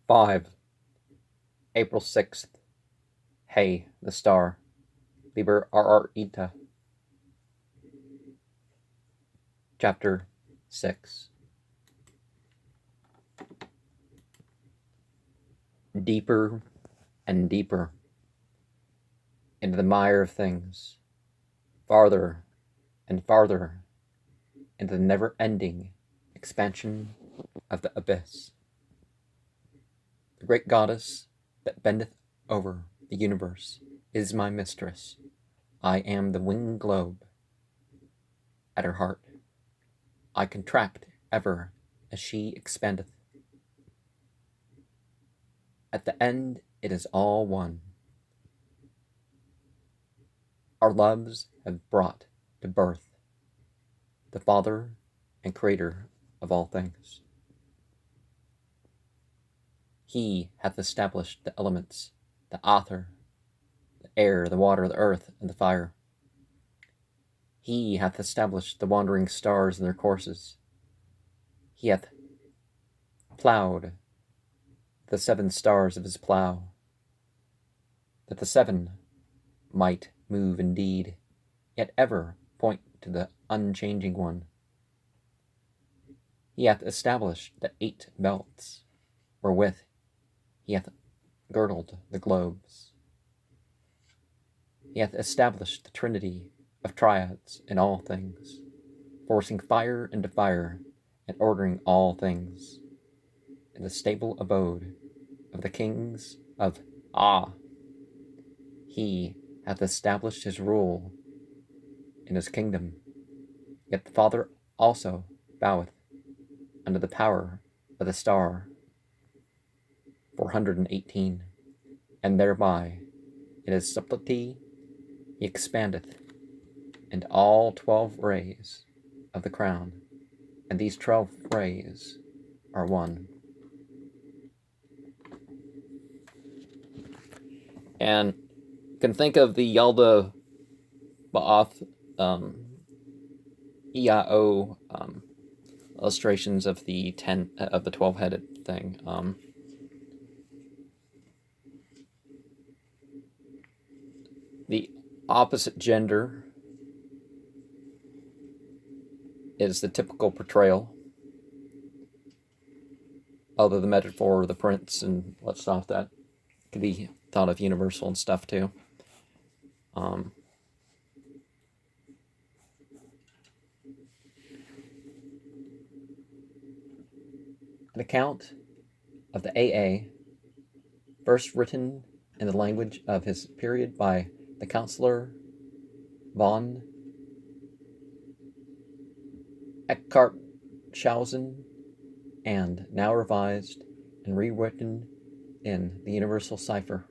5. April 6th. Hey, the star. Liber ARARITA. Chapter 6. Deeper and deeper into the mire of things, farther and farther into the never-ending expansion of the abyss. The great goddess that bendeth over the universe is my mistress. I am the winged globe. At her heart, I contract ever as she expandeth. At the end, it is all one. Our loves have brought to birth the Father and Creator of all things. He hath established the elements, the author, the air, the water, the earth, and the fire. He hath established the wandering stars in their courses. He hath ploughed the 7 stars of his plough, that the 7 might move indeed, yet ever point to the unchanging one. He hath established the 8 belts, wherewith he hath girdled the globes. He hath established the trinity of triads in all things, forcing fire into fire, and ordering all things in the stable abode of the kings of He hath established his rule in his kingdom, yet the Father also boweth under the power of the star 418, and thereby in his subtlety he expandeth into all 12 rays of the crown, and these 12 rays are one. And you can think of the Yalda Ba'ath EIO illustrations of the 12-headed thing. The opposite gender is the typical portrayal, although the metaphor, the prince, and what's off that could be thought of universal and stuff too. An account of the AA, first written in the language of his period by the Counselor von Eckartshausen, and now revised and rewritten in the Universal Cipher.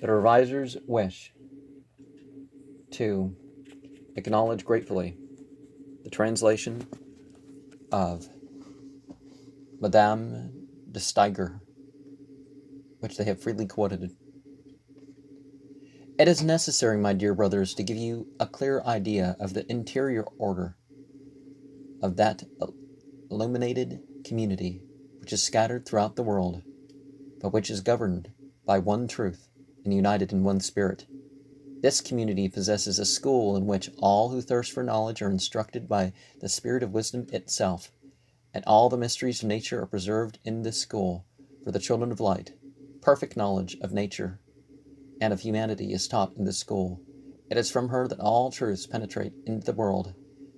The revisers wish to acknowledge gratefully the translation of Madame de Steiger, which they have freely quoted. It is necessary, my dear brothers, to give you a clear idea of the interior order of that illuminated community which is scattered throughout the world, but which is governed by one truth and united in one spirit. This community possesses a school in which all who thirst for knowledge are instructed by the spirit of wisdom itself, and all the mysteries of nature are preserved in this school for the children of light. Perfect knowledge of nature and of humanity is taught in this school. It is from her that all truths penetrate into the world.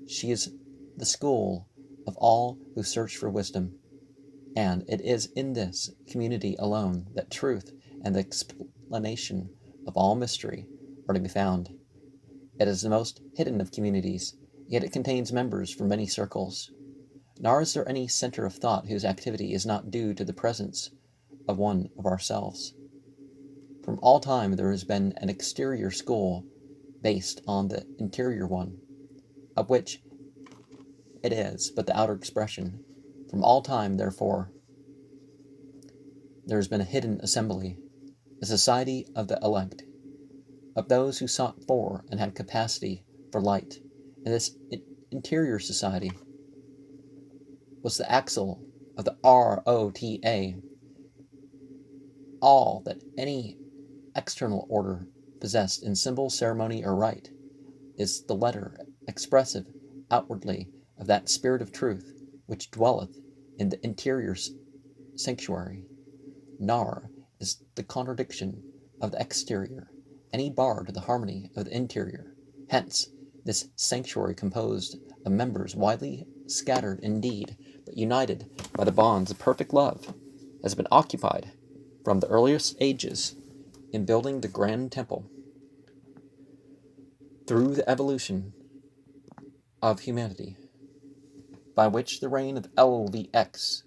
She is the school of all who search for wisdom, and it is in this community alone that truth and the explanation of all mystery are to be found. It is the most hidden of communities, yet it contains members from many circles. Nor is there any center of thought whose activity is not due to the presence of one of ourselves. From all time there has been an exterior school based on the interior one, of which it is but the outer expression. From all time, therefore, there has been a hidden assembly, a society of the elect, of those who sought for and had capacity for light, and this interior society was the axle of the ROTA. All that any external order possessed in symbol, ceremony, or rite is the letter expressive outwardly of that spirit of truth which dwelleth in the interior sanctuary. Nar is the contradiction of the exterior, any bar to the harmony of the interior. Hence, this sanctuary composed of members widely scattered indeed, but united by the bonds of perfect love, has been occupied from the earliest ages in building the grand temple. Through the evolution of humanity, by which the reign of LVX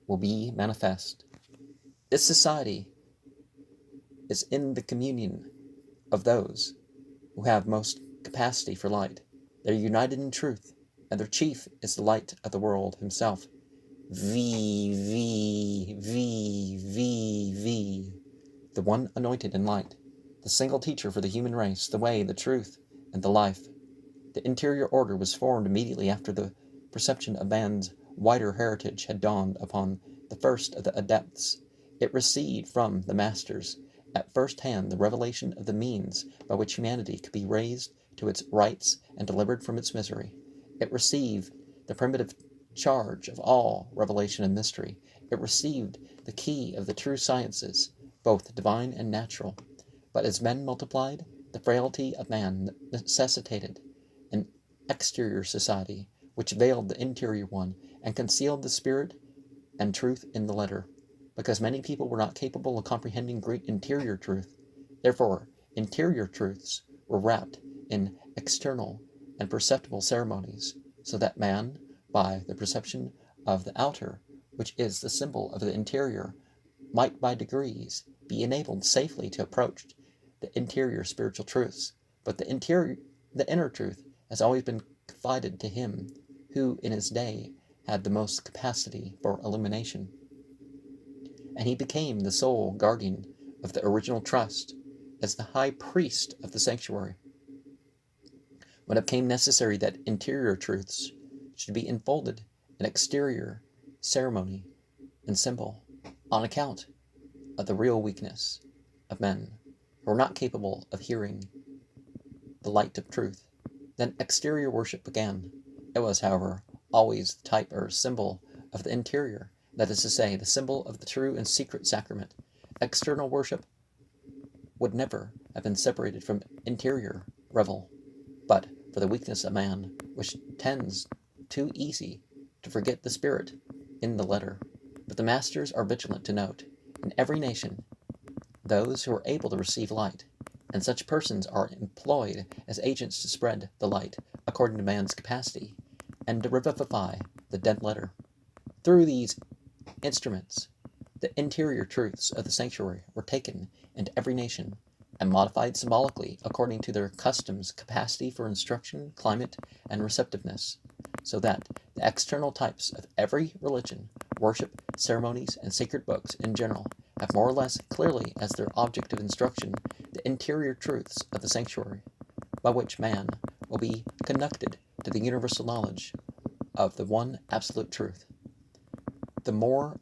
will be manifest. This society is in the communion of those who have most capacity for light. They're united in truth, and their chief is the light of the world himself. V, the one anointed in light, the single teacher for the human race, the way, the truth, and the life. The interior order was formed immediately after the perception of man's wider heritage had dawned upon the first of the adepts. It received from the masters at first hand the revelation of the means by which humanity could be raised to its rights and delivered from its misery. It received the primitive charge of all revelation and mystery. It received the key of the true sciences, both divine and natural. But as men multiplied, the frailty of man necessitated an exterior society which veiled the interior one and concealed the spirit and truth in the letter, because many people were not capable of comprehending great interior truth. Therefore, interior truths were wrapped in external and perceptible ceremonies, so that man, by the perception of the outer, which is the symbol of the interior, might by degrees be enabled safely to approach the interior spiritual truths. But the inner truth has always been confided to him who in his day had the most capacity for illumination. And he became the sole guardian of the original trust, as the high priest of the sanctuary. When it became necessary that interior truths should be enfolded in exterior ceremony and symbol, on account of the real weakness of men who were not capable of hearing the light of truth, then exterior worship began. It was, however, always the type or symbol of the interior, that is to say, the symbol of the true and secret sacrament. External worship would never have been separated from interior revel, but for the weakness of man, which tends too easy to forget the spirit in the letter. But the masters are vigilant to note, in every nation, those who are able to receive light, and such persons are employed as agents to spread the light according to man's capacity, and to revivify the dead letter. Through these instruments, the interior truths of the sanctuary were taken into every nation, and modified symbolically according to their customs, capacity for instruction, climate, and receptiveness, so that the external types of every religion, worship, ceremonies, and sacred books in general have more or less clearly as their object of instruction the interior truths of the sanctuary, by which man will be conducted to the universal knowledge of the one absolute truth. The more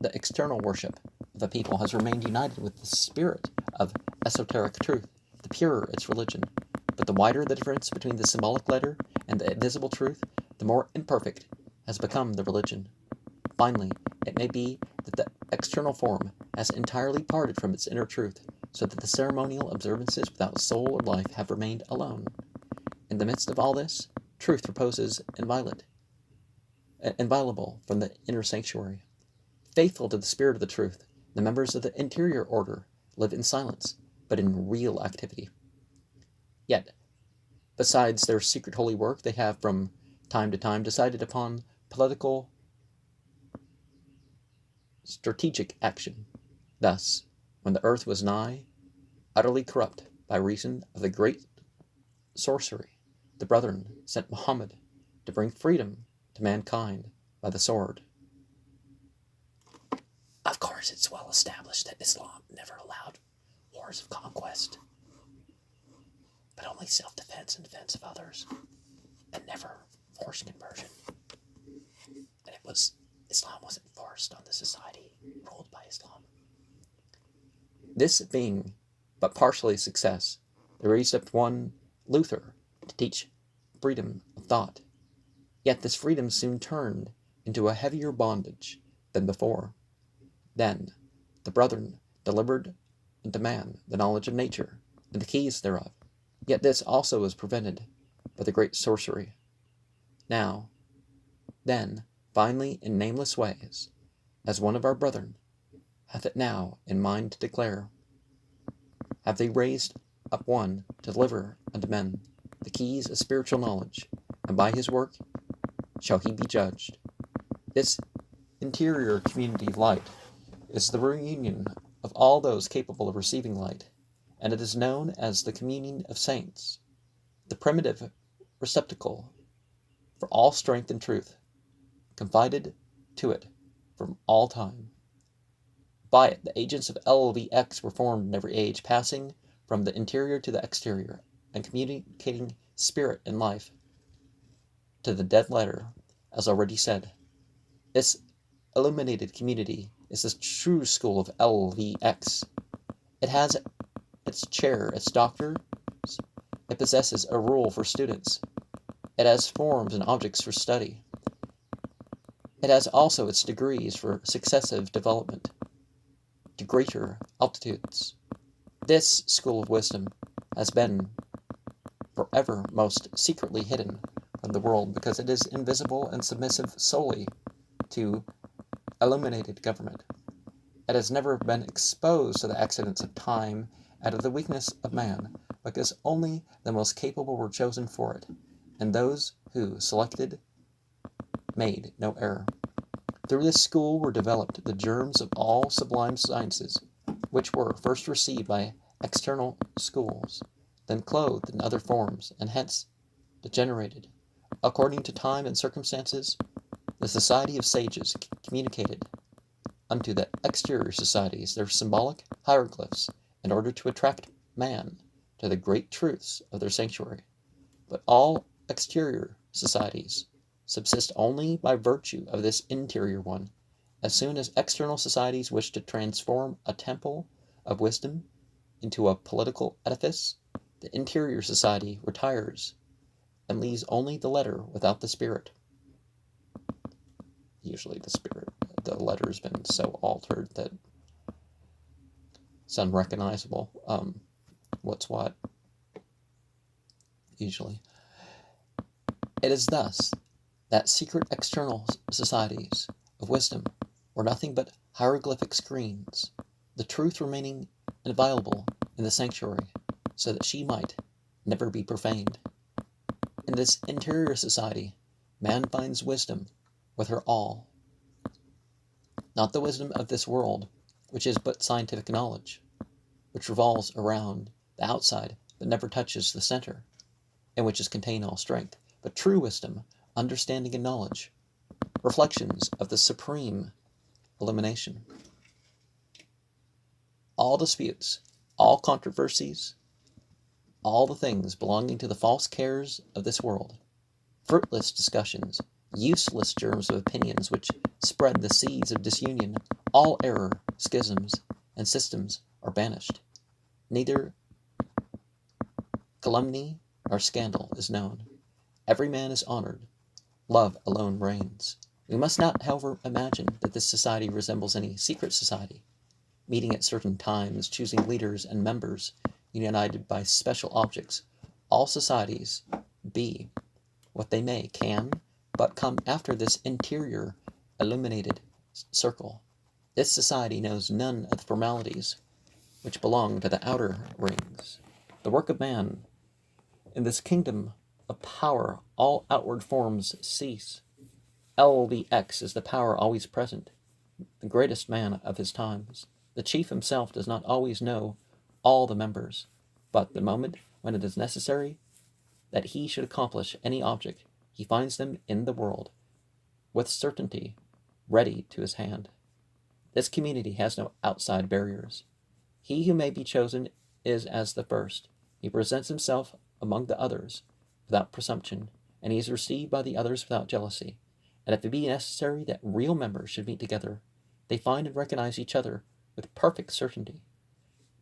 the external worship of the people has remained united with the spirit of esoteric truth, the purer its religion. But the wider the difference between the symbolic letter and the visible truth, the more imperfect has become the religion. Finally, it may be that the external form has entirely parted from its inner truth, so that the ceremonial observances without soul or life have remained alone. In the midst of all this, truth reposes inviolable from the inner sanctuary. Faithful to the spirit of the truth, the members of the interior order live in silence, but in real activity. Yet, besides their secret holy work, they have from time to time decided upon political strategic action. Thus, when the earth was nigh utterly corrupt by reason of the great sorcery, the brethren sent Muhammad to bring freedom to mankind by the sword. Of course, it's well established that Islam never allowed wars of conquest, but only self-defense and defense of others, and forced conversion. And Islam wasn't forced on the society ruled by Islam. This being but partially a success, they raised up one Luther to teach freedom of thought. Yet this freedom soon turned into a heavier bondage than before. Then the brethren delivered unto man the knowledge of nature and the keys thereof. Yet this also was prevented by the great sorcery. Now, then, finally, in nameless ways, as one of our brethren hath it now in mind to declare, have they raised up one to deliver unto men the keys of spiritual knowledge, and by his work shall he be judged. This interior community of light is the reunion of all those capable of receiving light, and it is known as the communion of saints, the primitive receptacle for all strength and truth, confided to it from all time. By it, the agents of LVX were formed in every age, passing from the interior to the exterior, and communicating spirit and life to the dead letter, as already said. This illuminated community is the true school of LVX. It has its chair, its doctors. It possesses a rule for students. It has forms and objects for study. It has also its degrees for successive development to greater altitudes. This school of wisdom has been forever most secretly hidden from the world because it is invisible and submissive solely to illuminated government. It has never been exposed to the accidents of time and to the weakness of man, because only the most capable were chosen for it, and those who selected made no error. Through this school were developed the germs of all sublime sciences, which were first received by external schools, then clothed in other forms, and hence degenerated. According to time and circumstances, the society of sages communicated unto the exterior societies their symbolic hieroglyphs in order to attract man to the great truths of their sanctuary. But all exterior societies subsist only by virtue of this interior one. As soon as external societies wish to transform a temple of wisdom into a political edifice, the interior society retires and leaves only the letter without the spirit. Usually the letter's been so altered that it's unrecognizable. What's what? Usually. It is thus that secret external societies of wisdom were nothing but hieroglyphic screens, the truth remaining inviolable in the sanctuary, so that she might never be profaned. In this interior society, man finds wisdom with her all. Not the wisdom of this world, which is but scientific knowledge, which revolves around the outside but never touches the center, in which is contained all strength, but true wisdom, understanding and knowledge, reflections of the supreme illumination. All disputes, all controversies, all the things belonging to the false cares of this world, fruitless discussions, useless germs of opinions which spread the seeds of disunion, all error, schisms, and systems are banished. Neither calumny nor scandal is known. Every man is honored. Love alone reigns. We must not, however, imagine that this society resembles any secret society, meeting at certain times, choosing leaders and members, united by special objects. All societies, be what they may, can but come after this interior illuminated circle. This society knows none of the formalities which belong to the outer rings. The work of man in this kingdom of power, all outward forms cease. LVX is the power always present, the greatest man of his times. The chief himself does not always know all the members, but the moment when it is necessary that he should accomplish any object, he finds them in the world, with certainty, ready to his hand. This community has no outside barriers. He who may be chosen is as the first. He presents himself among the others without presumption, and he is received by the others without jealousy. And if it be necessary that real members should meet together, they find and recognize each other with perfect certainty.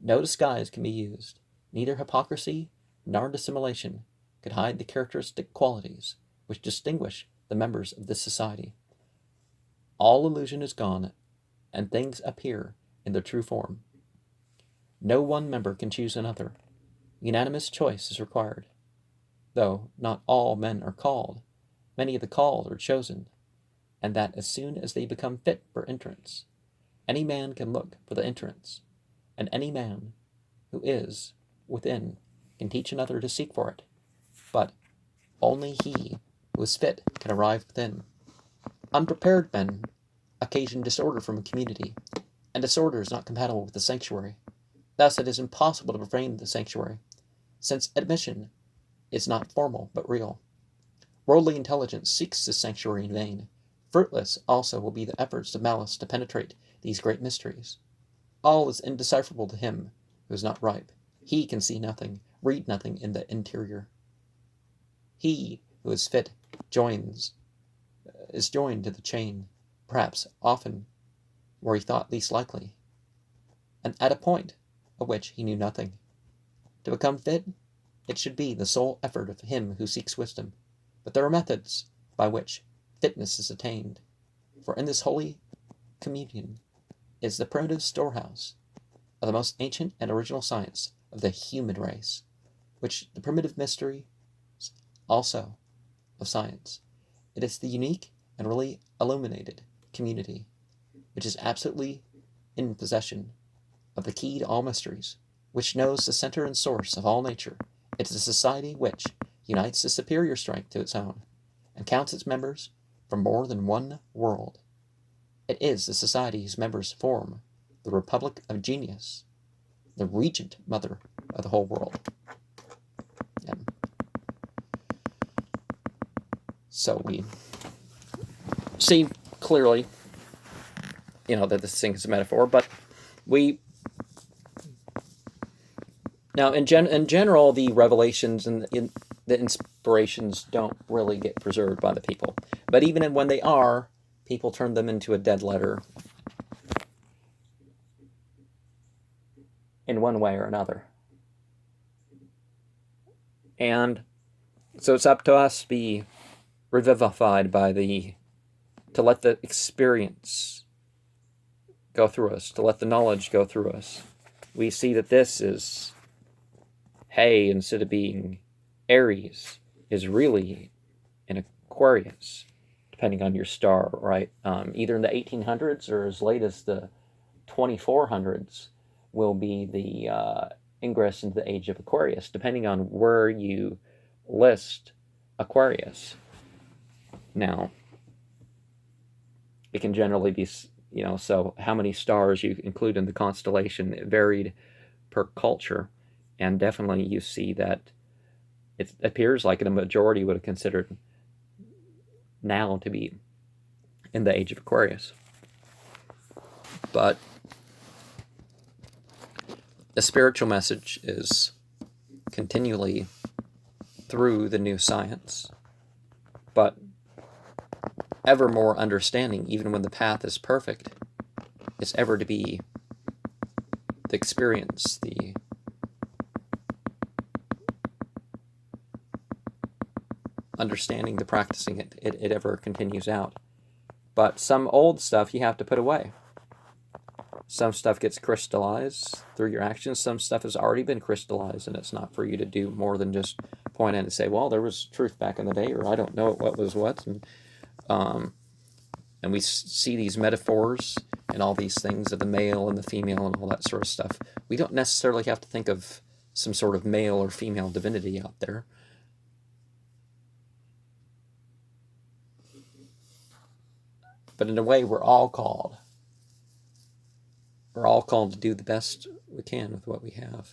No disguise can be used. Neither hypocrisy nor dissimulation could hide the characteristic qualities which distinguish the members of this society. All illusion is gone, and things appear in their true form. No one member can choose another. Unanimous choice is required. Though not all men are called, many of the called are chosen, and that as soon as they become fit for entrance. Any man can look for the entrance, and any man who is within can teach another to seek for it. But only he who is fit can arrive within. Unprepared men occasion disorder from a community, and disorder is not compatible with the sanctuary. Thus it is impossible to profane the sanctuary, since admission is not formal but real. Worldly intelligence seeks this sanctuary in vain. Fruitless also will be the efforts of malice to penetrate these great mysteries. All is indecipherable to him who is not ripe. He can see nothing, read nothing in the interior. He who is fit is joined to the chain, perhaps often where he thought least likely, and at a point of which he knew nothing. To become fit, it should be the sole effort of him who seeks wisdom. But there are methods by which fitness is attained, for in this holy communion is the primitive storehouse of the most ancient and original science of the human race, which the primitive mystery also of science. It is the unique and really illuminated community, which is absolutely in possession of the key to all mysteries, which knows the center and source of all nature. It is a society which unites the superior strength to its own, and counts its members from more than one world. It is the society whose members form the Republic of Genius, the regent mother of the whole world. So we see clearly, that this thing is a metaphor, but now in general, the revelations and the inspirations don't really get preserved by the people. But even when they are, people turn them into a dead letter in one way or another. And so it's up to us to be revivified to let the experience go through us, to let the knowledge go through us. We see that this is hay instead of being Aries, is really an Aquarius, depending on your star, right? Either in the 1800s or as late as the 2400s will be the ingress into the age of Aquarius, depending on where you list Aquarius. Now, it can generally be, so how many stars you include in the constellation, it varied per culture, and definitely you see that it appears like a majority would have considered now to be in the age of Aquarius. But the spiritual message is continually through the new science, but ever more understanding, even when the path is perfect, is ever to be the experience, the understanding, the practicing it ever continues out. But some old stuff you have to put away. Some stuff gets crystallized through your actions. Some stuff has already been crystallized, and it's not for you to do more than just point at and say, well, there was truth back in the day, or I don't know what was what. And we see these metaphors and all these things of the male and the female and all that sort of stuff. We don't necessarily have to think of some sort of male or female divinity out there. But in a way, we're all called. We're all called to do the best we can with what we have.